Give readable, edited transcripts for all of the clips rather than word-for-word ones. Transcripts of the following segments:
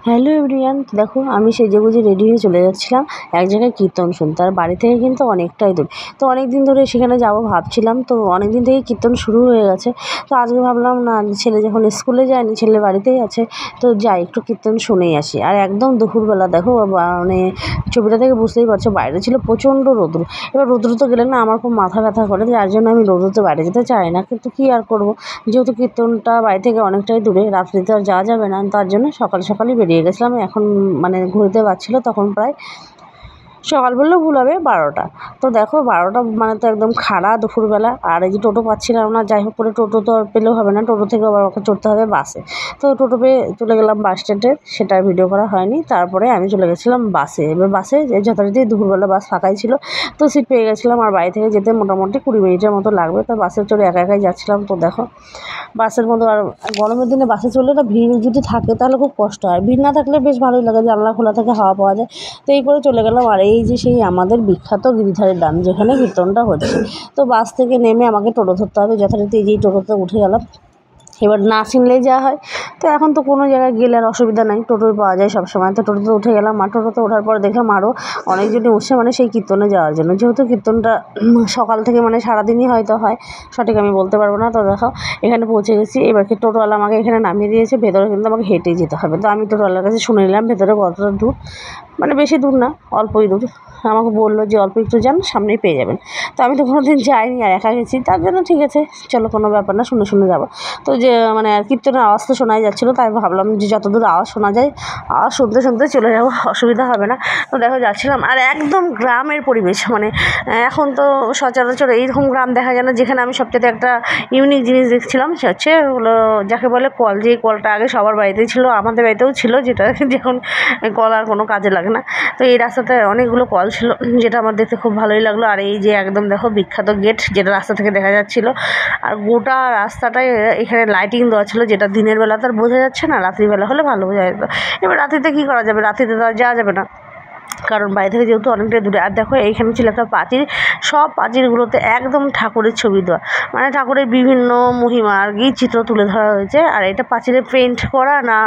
Hello everyone, দেখো আমি সেজেগুজে ready হয়ে চলে যাচ্ছিলাম এক জায়গায় কীর্তন শুনতে। আর বাড়ি থেকে কিন্তু অনেকটাই দূর, তো অনেক দিন ধরে সেখানে যাব ভাবছিলাম। তো অনেক দিন থেকেই কীর্তন শুরু হয়ে গেছে। তো আজকে ভাবলাম না, ছেলে যখন স্কুলে যায়নি, ছেলে বাড়িতেই আছে, তো যাই একটু কীর্তন শুনেই আসি। আর একদম দুপুরবেলা, দেখো মানে ছবিটা থেকে বুঝতেই পারছো বাইরে ছিল প্রচণ্ড রৌদ্র। এবার রৌদ্রতে গেলে না আমার খুব মাথা ব্যথা করে, যার জন্য আমি রৌদ্রতে বাইরে যেতে চাই না। কিন্তু কী আর করবো, যেহেতু কীর্তনটা বাড়ি থেকে অনেকটাই দূরে, রাত্রিতে আর যাওয়া যাবে না, তার জন্য সকাল সকালই বেরিয়ে গেছিলাম। এখন মানে ঘুরতে পারছিল তখন প্রায় সকাল বললেও ভুল হবে 12টা। তো দেখো 12টা মানে তো একদম খাড়া দুপুরবেলা। আর এই যে টোটো পাচ্ছিলাম না, যাই হোক করে টোটো তো আর পেলেও হবে না, টোটো থেকে আবার ওকে চড়তে হবে বাসে। তো টোটো পেয়ে চলে গেলাম বাস স্ট্যান্ডে, সেটা ভিডিও করা হয়নি। তারপরে আমি চলে গেছিলাম বাসে। এবার বাসে যথারীতি দুপুরবেলা বাস ফাঁকাই ছিল, তো সিট পেয়ে গেছিলাম। আর বাড়ি থেকে যেতে মোটামুটি 20 মিনিটের মতো লাগবে। তো বাসে চড়ে একা একাই যাচ্ছিলাম। তো দেখো বাসের মতো, আর গরমের দিনে বাসে চললে না ভিড় যদি থাকে তাহলে খুব কষ্ট হয়, ভিড় না থাকলে বেশ ভালোই লাগে, জানলা খোলা থেকে হাওয়া পাওয়া যায়। তো এই করে চলে গেলাম। আর এই যে সেই আমাদের বিখ্যাত গিরিধারের ডান, যেখানে কীর্তনটা হচ্ছে। তো বাস থেকে নেমে আমাকে টোটো ধরতে হবে, যথারীতি এই যে টোটোতে উঠে গেলাম। এবার না চিনলেই যাওয়া হয়। তো এখন তো কোনো জায়গায় গেলে আর অসুবিধা নাই, টোটোই পাওয়া যায় সবসময়। তো টোটোতে উঠে গেলাম। আর টোটোতে ওঠার পর দেখলাম আরও অনেকজনই উঠছে, মানে সেই কীর্তনে যাওয়ার জন্য। যেহেতু কীর্তনটা সকাল থেকে মানে সারাদিনই হয়তো হয়, সঠিক আমি বলতে পারবো না। তো দেখো এখানে পৌঁছে গেছি। এবার কি টোটোওয়ালা আমাকে এখানে নামিয়ে দিয়েছে, ভেতরে কিন্তু আমাকে হেঁটেই যেতে হবে। তো আমি টোটোওয়ালার কাছে শুনে নিলাম ভেতরে কতটা দূর, মানে বেশি দূর না, অল্পই দূর। আমাকে বললো যে অল্প একটু যান, সামনেই পেয়ে যাবেন। তো আমি তো কোনো দিন যাইনি, আর একা গেছি, তার জন্য ঠিক আছে চলো, কোনো ব্যাপার না, শুনে শুনে যাবো। তো যে মানে কীর্তনের আওয়াজ তো শোনাই যাচ্ছিলো, তাই ভাবলাম যে যতদূর আওয়াজ শোনা যায় আওয়াজ শুনতে শুনতে চলে যাবো, অসুবিধা হবে না। তো দেখো যাচ্ছিলাম, আর একদম গ্রামের পরিবেশ। মানে এখন তো সচরাচর এইরকম গ্রাম দেখা যায় না। যেখানে আমি সবচেয়ে একটা ইউনিক জিনিস দেখছিলাম, সে হচ্ছে ওগুলো যাকে বলে কল। যে কলটা আগে সবার বাড়িতেই ছিল, আমাদের বাড়িতেও ছিল, যেটা যখন কল আর কোনো কাজে লাগে না। তো এই রাস্তাতে অনেকগুলো কল ছিল, যেটা আমার দেখতে খুব ভালোই লাগলো। আর এই যে একদম দেখো বিখ্যাত গেট, যেটা রাস্তা থেকে দেখা যাচ্ছিল। আর গোটা রাস্তাটায় এখানে লাইটিং দেওয়া ছিল, যেটা দিনের বেলা তো আর বোঝা যাচ্ছে না, রাত্রিবেলা হলে ভালো বোঝা যেত। এবার রাত্রিতে কী করা যাবে, রাত্রিতে তো আর যাওয়া যাবে না, কারণ বাড়ি থেকে যেহেতু অনেকটাই দূরে। আর দেখো এইখানে ছিল একটা প্রাচীর, সব প্রাচীরগুলোতে একদম ঠাকুরের ছবি দেওয়া, মানে ঠাকুরের বিভিন্ন মহিমা আর কি চিত্র তুলে ধরা হয়েছে। আর এটা প্রাচীরে পেন্ট করা না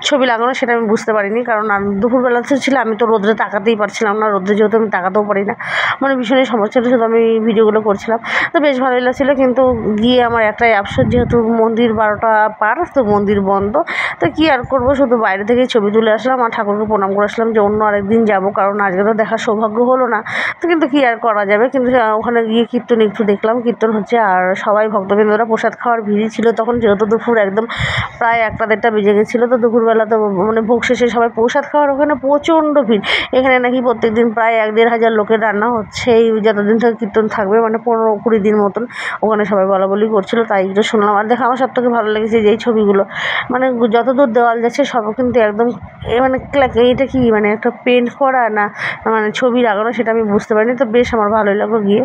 ছবি লাগানো সেটা আমি বুঝতে পারিনি, কারণ দুপুরবেলা তো ছিল, আমি তো রোদ্রে তাকাতেই পারছিলাম না, রোদ্রে যেহেতু আমি তাকাতেও পারি না, মানে ভীষণই সমস্যা, শুধু আমি ভিডিওগুলো করছিলাম। তো বেশ ভালোই লাগছিলো, কিন্তু গিয়ে আমার একটাই আফসোস, যেহেতু মন্দির 12টা পার, তো মন্দির বন্ধ। তো কী আর করবো, শুধু বাইরে থেকেই ছবি তুলে আসলাম আর ঠাকুরকে প্রণাম করে আসলাম, যে অন্য আরেকদিন যাবো, কারণ আজকে তো দেখার সৌভাগ্য হলো না। তো কিন্তু কী আর করা যাবে, কিন্তু ওখানে গিয়ে কীর্তন একটু দেখলাম, কীর্তন হচ্ছে। আর সবাই ভক্তবৃন্দরা প্রসাদ খাওয়ার ভিড়ই ছিল তখন, যেহেতু দুপুর একদম প্রায় 1টা-1:30 বেজে গেছিলো। তো দুপুরবেলা তো মানে ভোগ শেষে সবাই প্রসাদ খাওয়ার ওখানে প্রচণ্ড ভিড়। এখানে নাকি প্রত্যেকদিন প্রায় 1-1.5 হাজার লোকের রান্না হচ্ছে, এই যতদিন থেকে কীর্তন থাকবে, মানে 15-20 দিন মতন ওখানে সবাই বলাবলি করছিলো, তাই একটু শুনলাম। আর দেখো আমার সবথেকে ভালো লেগেছে যে এই ছবিগুলো, মানে যতদূর দেওয়াল যাচ্ছে সব কিন্তু একদম মানে এইটা কি মানে একটা পেন্ট করা না মানে ছবি লাগানো, সেটা আমি বুঝতে পারিনি। তো বেশ আমার ভালোই লাগলো গিয়ে।